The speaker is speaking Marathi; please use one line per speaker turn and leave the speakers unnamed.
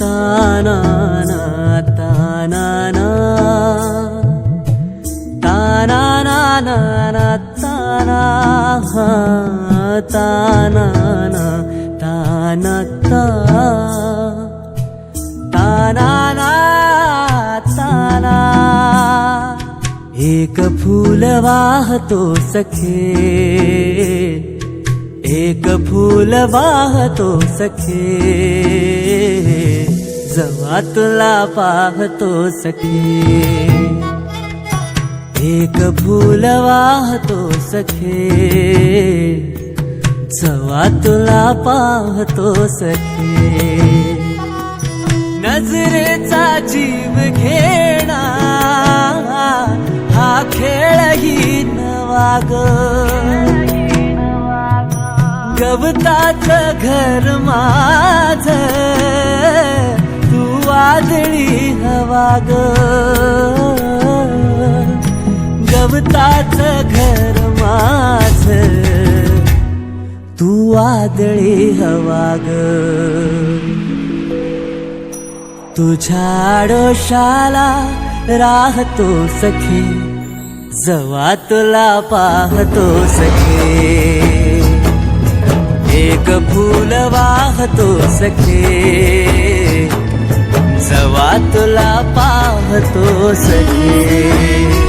ताना ना ताना ना ताना ना ना ना ताना हा ताना ना ताना ताना ना ताना एक फूल वाहतो सखे एक फूल वाहतो सखे जवा तुला पाहतो सखे एक फूल वाहतो सखे जवा तुला पाहतो सखे नजरेचा जीव घेणा हा खेळही नवा ग गवताचं घर माझं तू वादळी हवा ग गवताचं घर माझं तू वादळी हवा ग तुझ्या आडोशाला राहतो सखे जवा तुला पाहतो सखे एक फूल वाहतो सखे जवा तुला पाहतो सखे